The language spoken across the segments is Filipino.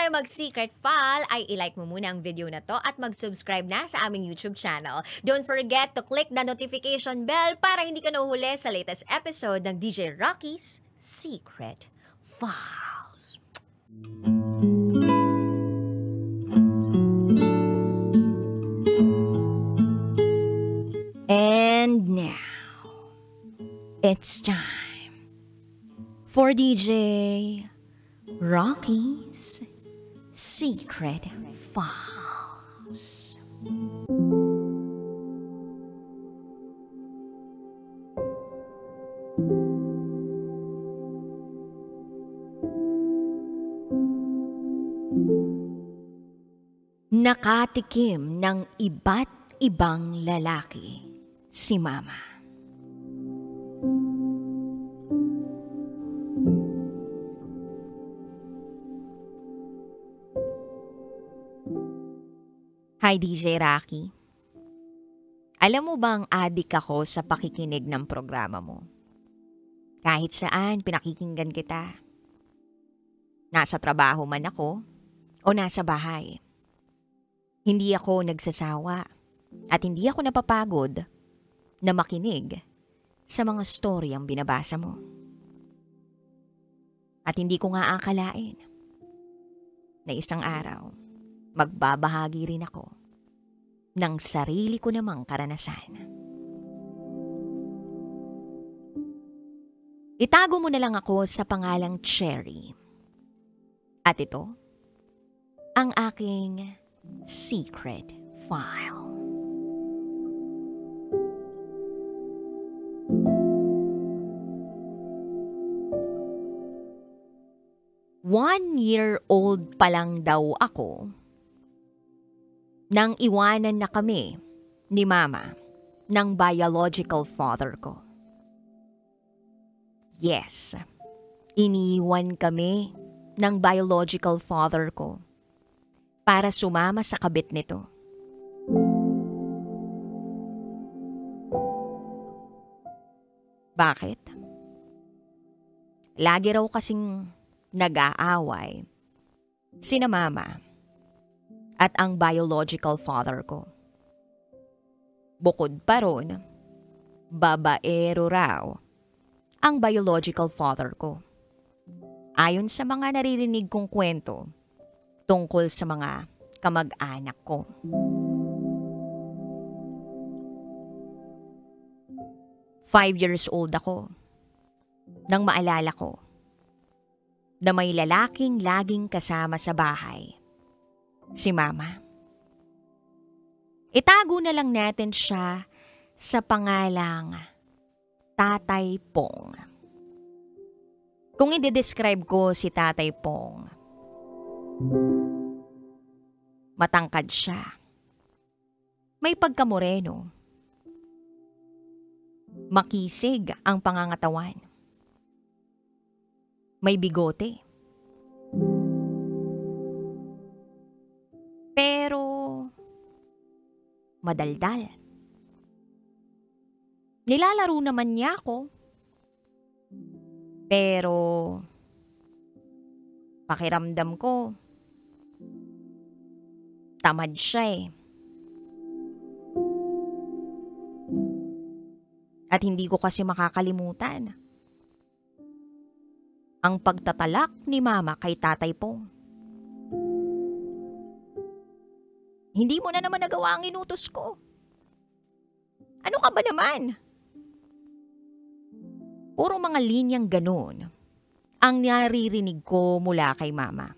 tayo mag-secret file, ay ilike mo muna ang video na to at mag-subscribe na sa aming YouTube channel. Don't forget to click the notification bell para hindi ka nahuhuli sa latest episode ng DJ Rocky's Secret Files. And now, it's time for DJ Rocky's Secret Files. Nakatikim ng iba't ibang lalaki si Mama. Hi DJ Rocky. Alam mo bang adik ako sa pakikinig ng programa mo? Kahit saan pinakikinggan kita. Nasa trabaho man ako o nasa bahay. Hindi ako nagsasawa at hindi ako napapagod na makinig sa mga story ang binabasa mo. At hindi ko nga akalain na isang araw magbabahagi rin ako ng sarili ko namang karanasan. Itago mo na lang ako sa pangalang Cherry. At ito, ang aking secret file. One-year-old pa lang daw ako nang iwanan na kami ni Mama ng biological father ko. Yes, iniwan kami ng biological father ko para sumama sa kabit nito. Bakit? Lagi raw kasing nag-aaway sina Mama at ang biological father ko. Bukod pa ron, babaero raw ang biological father ko. Ayon sa mga naririnig kong kwento tungkol sa mga kamag-anak ko. Five years old ako nang maalala ko na may lalaking laging kasama sa bahay. Si Mama. Itago na lang natin siya sa pangalang Tatay Pong. Kung i-describe ko si Tatay Pong, matangkad siya. May pagkamoreno. Makisig ang pangangatawan. May bigote. Pero madaldal. Nilalaro naman niya ako. Pero pakiramdam ko tamad siya eh. At hindi ko kasi makakalimutan ang pagtatalak ni Mama kay Tatay Pong. Hindi mo na naman nagawa ang inutos ko. Ano ka ba naman? Puro mga linyang ganun ang naririnig ko mula kay Mama.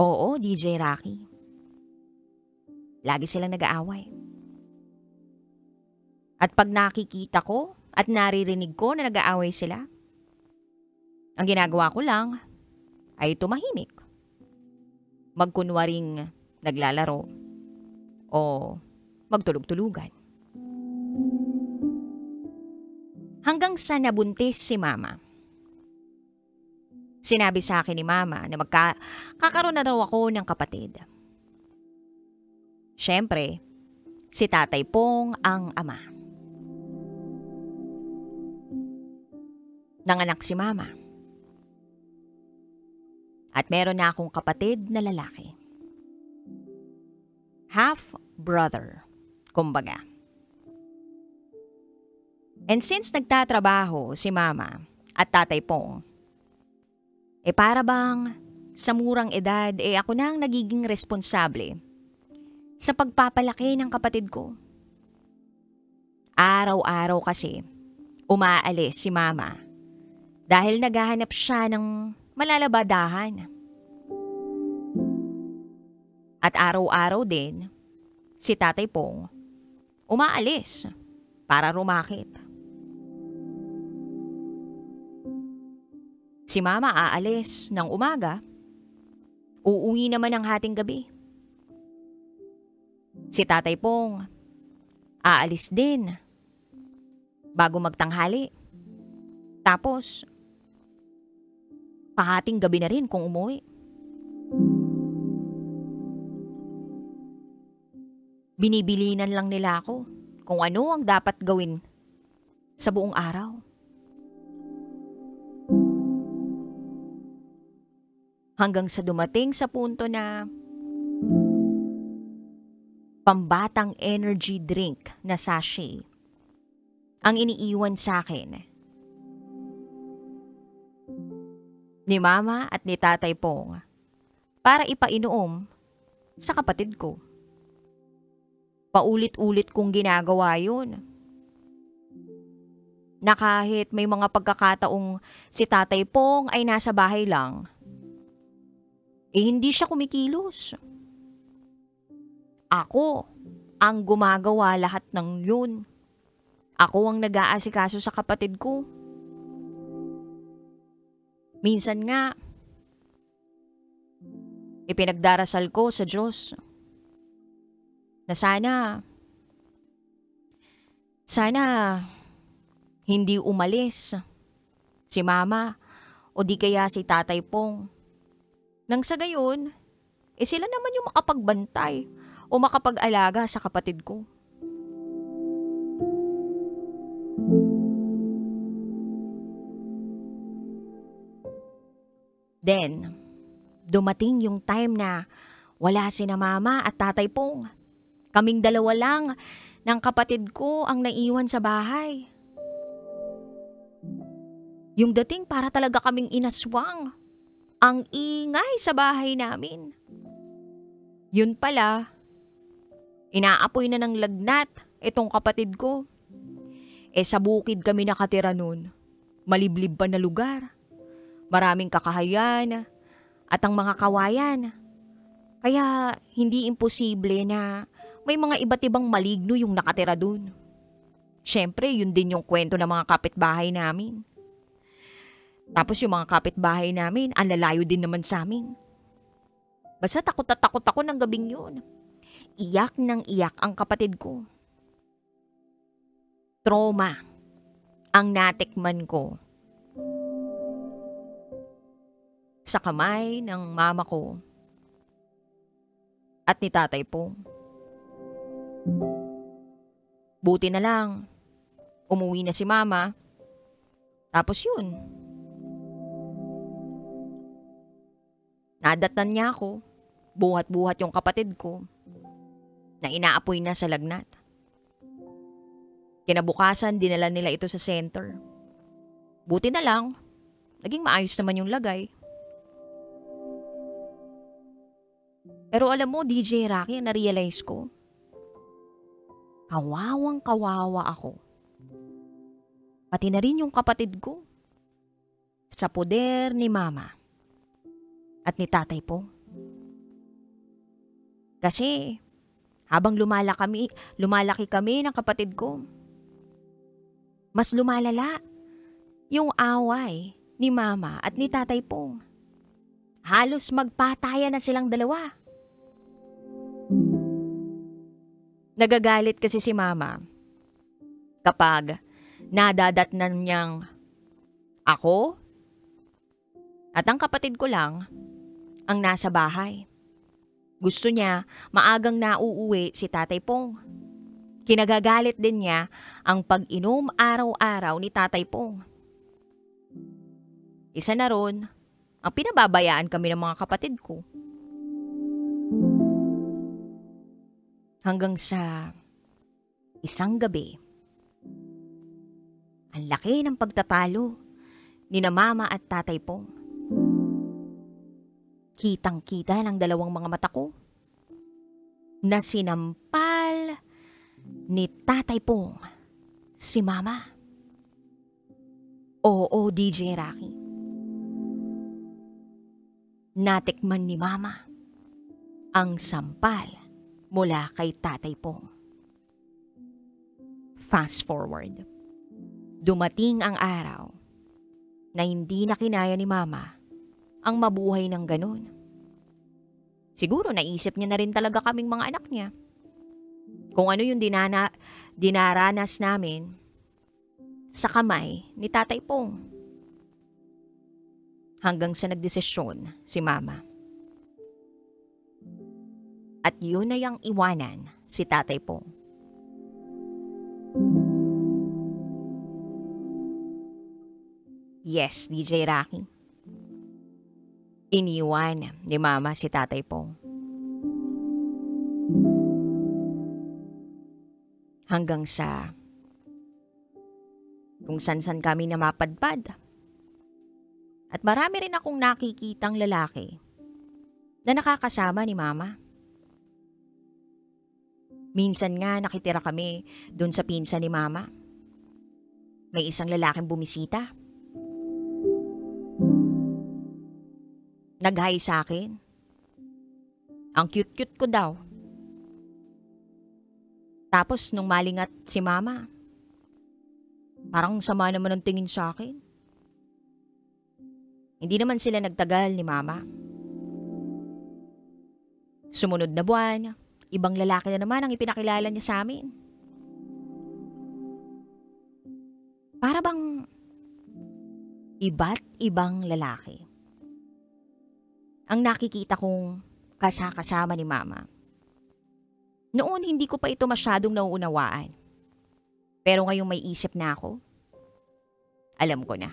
Oo, DJ Rocky. Lagi silang nag-aaway. At pag nakikita ko at naririnig ko na nag-aaway sila, ang ginagawa ko lang ay tumahimik. Magkunwaring naglalaro o magtulog-tulugan. Hanggang sa nabuntis si Mama. Sinabi sa akin ni Mama na kakaroon na daw ako ng kapatid. Siyempre, si Tatay Pong ang ama. Nanganak si Mama. At meron na akong kapatid na lalaki. Half brother, kumbaga. And since nagtatrabaho si mama at tatay Pong, para bang sa murang edad ako na ang nagiging responsable sa pagpapalaki ng kapatid ko. Araw-araw kasi umaalis si mama dahil naghahanap siya ng malalabadahan. At araw-araw din si tatay Pong umaalis para rumakit. Si mama aalis ng umaga, uuwi naman ng hating gabi. Si tatay Pong aalis din bago magtanghali. Tapos, pahating gabi na rin kung umuwi. Binibilinan lang nila ako kung ano ang dapat gawin sa buong araw. Hanggang sa dumating sa punto na pambatang energy drink na sachet ang iniiwan sa akin ni mama at ni tatay Pong para ipainom sa kapatid ko. Paulit-ulit kong ginagawa yun. Na kahit may mga pagkakataong si tatay Pong ay nasa bahay lang, hindi siya kumikilos. Ako ang gumagawa lahat ng yun. Ako ang nag-aasikaso sa kapatid ko. Minsan nga, ipinagdarasal ko sa Diyos na sana hindi umalis si mama o di kaya si tatay Pong. Nang sa gayon, sila naman yung makapagbantay o makapag-alaga sa kapatid ko. Then, dumating yung time na wala sina mama at tatay Pong. Kaming dalawa lang ng kapatid ko ang naiwan sa bahay. Yung dating para talaga kaming inaswang. Ang ingay sa bahay namin. Yun pala, inaapoy na ng lagnat itong kapatid ko. Sa bukid kami nakatira nun. Maliblib pa na lugar. Maraming kakahayan at ang mga kawayan. Kaya hindi imposible na may mga iba't ibang maligno yung nakatira dun. Siyempre, yun din yung kwento ng mga kapitbahay namin. Tapos yung mga kapitbahay namin, ang lalayo din naman sa amin. Basta takot na takot ako ng gabing yun. Iyak ng iyak ang kapatid ko. Trauma ang natikman ko sa kamay ng mama ko at ni tatay Pong. Buti na lang, umuwi na si mama. Tapos yun, nadatnan niya ako, buhat-buhat yung kapatid ko, na inaapoy na sa lagnat. Kinabukasan, dinala nila ito sa center. Buti na lang, naging maayos naman yung lagay. Pero alam mo, DJ Rocky, na-realize ko, kawawang kawawa ako. Pati na rin yung kapatid ko. Sa poder ni mama at ni tatay po. Kasi habang lumalaki kami ng kapatid ko, mas lumalala yung away ni mama at ni tatay po. Halos magpatayan na silang dalawa. Nagagalit kasi si mama kapag nadadatnan niyang ako at ang kapatid ko lang ang nasa bahay. Gusto niya maagang nauuwi si tatay Pong. Kinagagalit din niya ang pag-inom araw-araw ni tatay Pong. Isa na ron, Ang pinababayaan kami ng mga kapatid ko. Hanggang sa isang gabi, ang laki ng pagtatalo ni na mama at tatay Pong. Kitang-kita ng dalawang mga mata ko na sinampal ni tatay Pong si mama. Oo, DJ Rocky. Natikman ni mama ang sampal mula kay tatay Pong. Fast forward. Dumating ang araw na hindi na kinaya ni mama ang mabuhay ng ganun. Siguro naisip niya na rin talaga kaming mga anak niya. Kung ano yung dinaranas namin sa kamay ni tatay Pong. Hanggang sa nagdesisyon si mama. At yun na yung iwanan si tatay Pong. Yes, DJ Rocky. Iniwan ni mama si tatay Pong. Hanggang sa kung san-san kami na mapadpad. At marami rin akong nakikitang lalaki na nakakasama ni mama. Minsan nga nakitira kami doon sa pinsan ni mama. May isang lalaking bumisita. Nag-hi sa akin. Ang cute-cute ko daw. Tapos nung malingat si mama, parang sama naman ang tingin sa akin. Hindi naman sila nagtagal ni mama. Sumunod na buwan, ibang lalaki na naman ang ipinakilala niya sa amin. Para bang iba't ibang lalaki ang nakikita kong kasama ni mama. Noon hindi ko pa ito masyadong nauunawaan. Pero ngayong may isip na ako, alam ko na.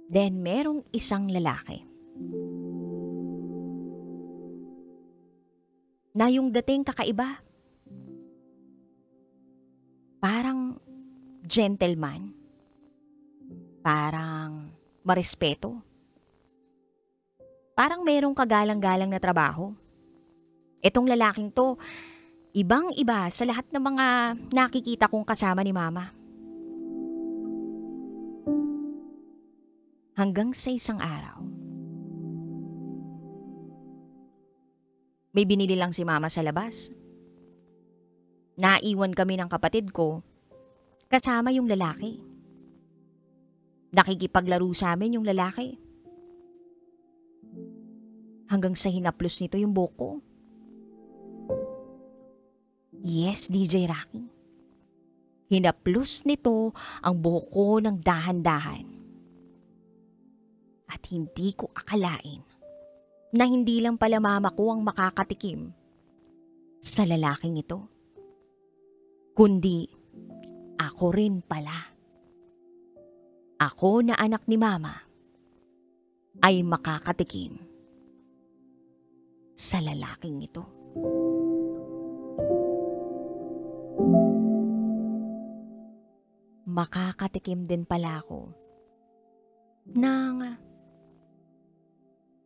Then merong isang lalaki na yung dating kakaiba. Parang gentleman. Parang marespeto. Parang merong kagalang-galang na trabaho. Etong lalaking to, ibang-iba sa lahat ng mga nakikita kong kasama ni mama. Hanggang sa isang araw, may binili lang si mama sa labas. Naiwan kami ng kapatid ko kasama yung lalaki. Nakikipaglaro sa amin yung lalaki. Hanggang sa hinaplos nito yung buhok ko. Yes, DJ Rocky. Hinaplos nito ang buhok ko ng dahan-dahan. At hindi ko akalain na hindi lang pala mama ko ang makakatikim sa lalaking ito, kundi ako rin pala. Ako na anak ni mama ay makakatikim sa lalaking ito. Makakatikim din pala ako ng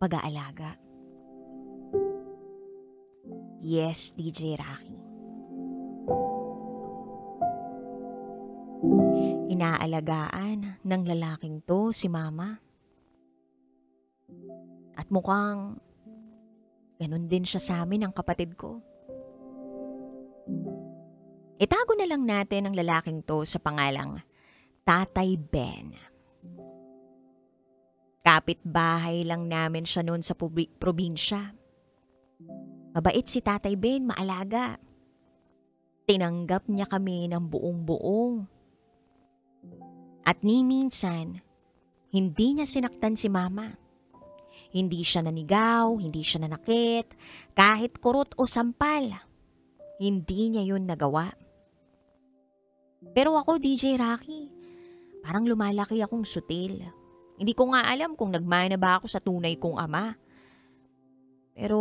pag-aalaga. Yes, DJ Rocky. Inaalagaan ng lalaking to si mama. At mukhang ganun din siya sa amin ng kapatid ko. Itago na lang natin ang lalaking to sa pangalang Tatay Ben. Kapit-bahay lang namin siya noon sa probinsya. Mabait si Tatay Ben, maalaga. Tinanggap niya kami ng buong-buong. At ni minsan, hindi niya sinaktan si mama. Hindi siya nanigaw, hindi siya nanakit, kahit kurot o sampal. Hindi niya yun nagawa. Pero ako, DJ Rocky, parang lumalaki akong sutil. Hindi ko nga alam kung nagmana ba ako sa tunay kong ama. Pero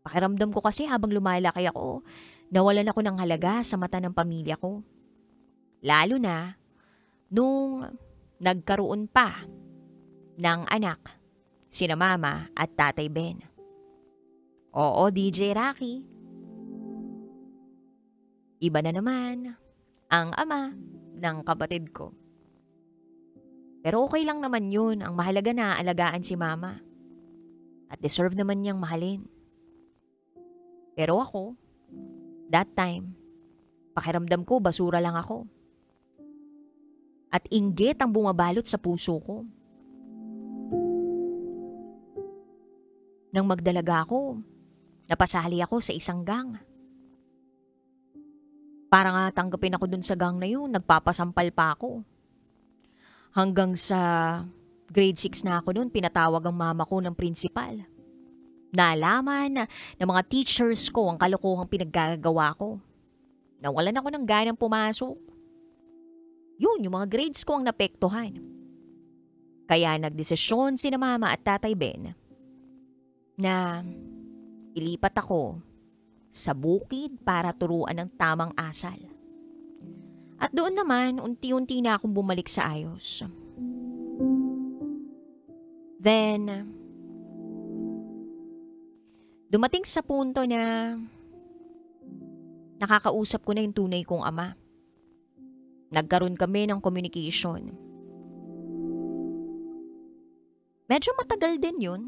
pakiramdam ko kasi habang lumalaki ako, nawalan ako ng halaga sa mata ng pamilya ko. Lalo na nung nagkaroon pa ng anak, sina Mama at Tatay Ben. Oo, DJ Rocky. Iba na naman ang ama ng kapatid ko. Pero okay lang naman yun. Ang mahalaga na alagaan si Mama. At deserve naman niyang mahalin. Pero ako, that time, pakiramdam ko basura lang ako. At inggit ang bumabalot sa puso ko. Nang magdalaga ako, napasali ako sa isang gang. Para nga tanggapin ako dun sa gang na yun, nagpapasampal pa ako. Hanggang sa grade 6 na ako noon, pinatawag ang mama ko ng principal. Naalaman ng mga teachers ko ang kalokohang pinaggagawa ko. Nawalan ako ng ganang pumasok. Yun, yung mga grades ko ang napektuhan. Kaya nagdesisyon sina Mama at Tatay Ben na ilipat ako sa bukid para turuan ng tamang asal. At doon naman, unti-unti na akong bumalik sa ayos. Then, dumating sa punto na nakakausap ko na yung tunay kong ama. Nagkaroon kami ng communication. Medyo matagal din yun.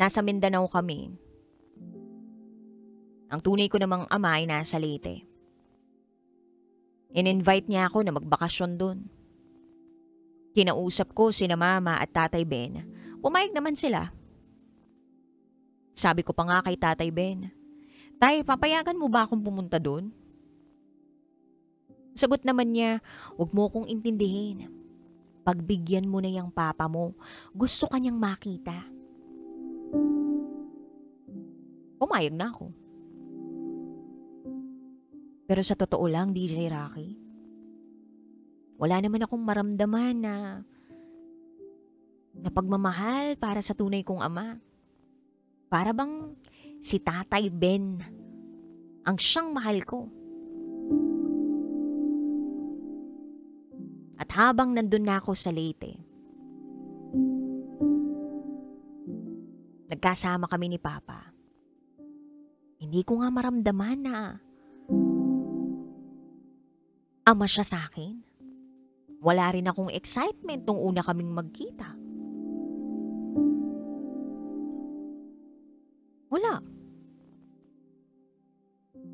Nasa Mindanao kami. Ang tunay ko namang ama ay nasa Leyte. In-invite niya ako na magbakasyon doon. Kinausap ko sina Mama at Tatay Ben. Pumayag naman sila. Sabi ko pa nga kay Tatay Ben, Tay, papayagan mo ba akong pumunta doon? Sagot naman niya, huwag mo akong intindihin. Pagbigyan mo na yung papa mo. Gusto kanyang makita. Pumayag na ako. Pero sa totoo lang, DJ Rocky, wala naman akong maramdaman na pagmamahal para sa tunay kong ama. Para bang si Tatay Ben ang siyang mahal ko. At habang nandun na ako sa Leyte, nagkasama kami ni Papa. Hindi ko nga maramdaman na ama siya sa akin. Wala rin akong excitement nung una kaming magkita. Wala.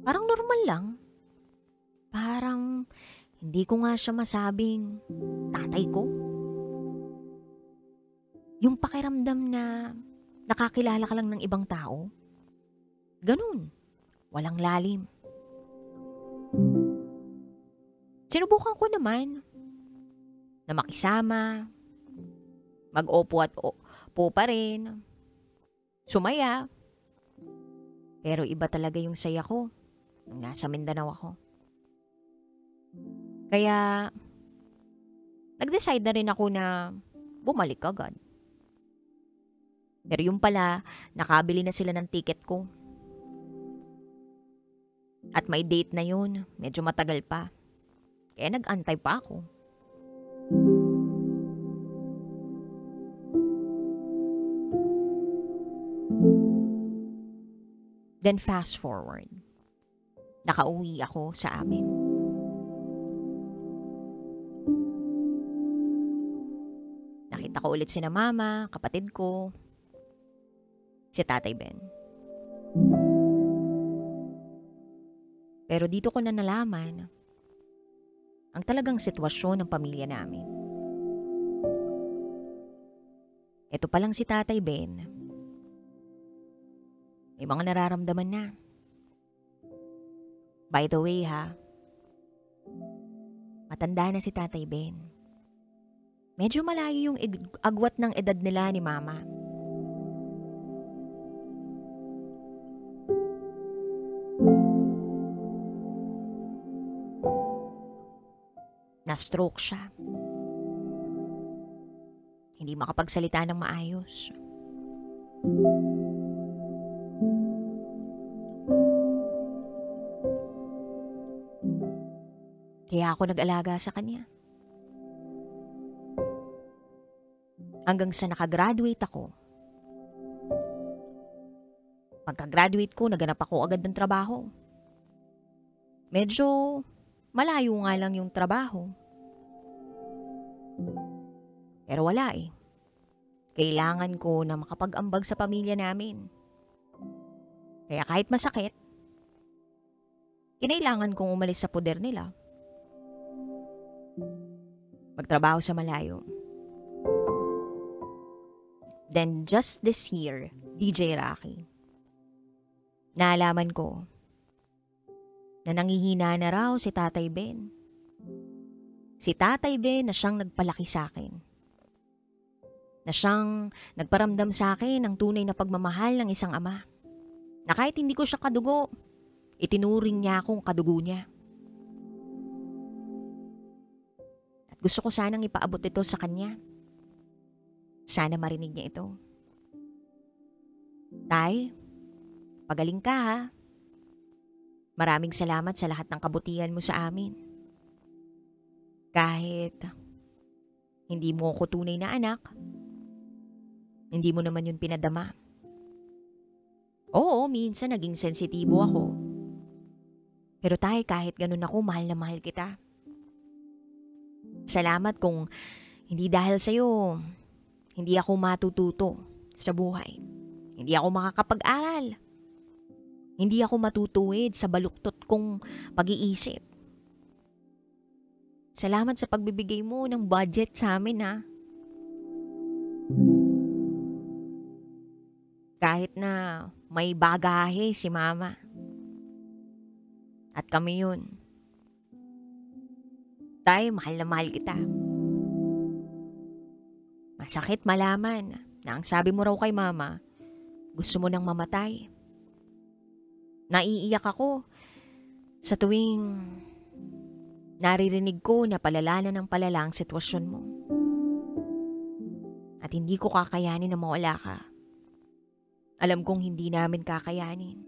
Parang normal lang. Parang hindi ko nga siya masabing tatay ko. Yung pakiramdam na nakakilala ka lang ng ibang tao. Ganun. Walang lalim. Sinubukan ko naman na makisama, mag-opo at opo pa rin, sumaya. Pero iba talaga yung saya ko nung nasa Mindanao ako. Kaya nag-decide na rin ako na bumalik agad. Pero yung pala, nakabili na sila ng ticket ko. At may date na yun, medyo matagal pa. Kaya nag-antay pa ako. Then fast forward. Nakauwi ako sa amin. Nakita ko ulit sina Mama, kapatid ko, si Tatay Ben. Pero dito ko na nalaman ang talagang sitwasyon ng pamilya namin. Ito pa lang si Tatay Ben. May mga nararamdaman na. By the way ha, matanda na si Tatay Ben. Medyo malayo yung agwat ng edad nila ni Mama. Na-stroke siya. Hindi makapagsalita ng maayos. Kaya ako nag-alaga sa kanya. Hanggang sa nakagraduate ako. Pagka-graduate ko, naganap ako agad ng trabaho. Medyo malayo nga lang yung trabaho. Pero wala eh. Kailangan ko na makapag-ambag sa pamilya namin. Kaya kahit masakit, kinailangan kong umalis sa poder nila. Magtrabaho sa malayo. Then just this year, DJ Rocky, naalaman ko na nangihina na raw si Tatay Ben. Si Tatay Ben na siyang nagpalaki sa akin. Na siyang nagparamdam sa akin ng tunay na pagmamahal ng isang ama. Na kahit hindi ko siya kadugo, itinuring niya akong kadugo niya. At gusto ko sanang ipaabot ito sa kanya. Sana marinig niya ito. Tay, pagaling ka ha. Maraming salamat sa lahat ng kabutihan mo sa amin. Kahit hindi mo ako tunay na anak, hindi mo naman yun pinadama. Oo, minsan naging sensitibo ako. Pero tay, kahit ganun ako, mahal na mahal kita. Salamat kung hindi dahil sa'yo, hindi ako matututo sa buhay. Hindi ako makakapag-aral. Hindi ako matutuwid sa baluktot kong pag-iisip. Salamat sa pagbibigay mo ng budget sa amin ha. Kahit na may bagahe si mama. At kami yun. Tay, mahal na mahal kita. Masakit malaman na ang sabi mo raw kay mama, gusto mo nang mamatay. Naiiyak ako sa tuwing naririnig ko na palala na ng palala ang sitwasyon mo. At hindi ko kakayanin na mawala ka. Alam kong hindi namin kakayanin.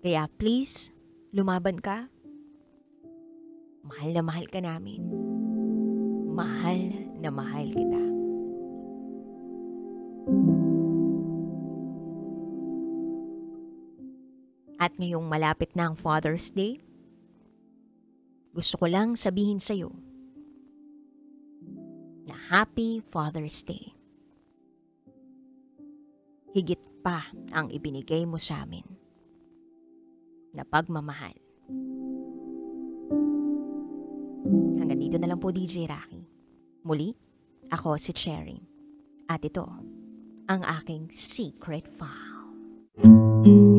Kaya please, lumaban ka. Mahal na mahal ka namin. Mahal na mahal kita. At ngayong malapit na ang Father's Day, gusto ko lang sabihin sa'yo na Happy Father's Day. Higit pa ang ibinigay mo sa amin na pagmamahal. Hanggang dito na lang po, DJ Rocky. Muli, ako si Cherry. At ito, ang aking secret file.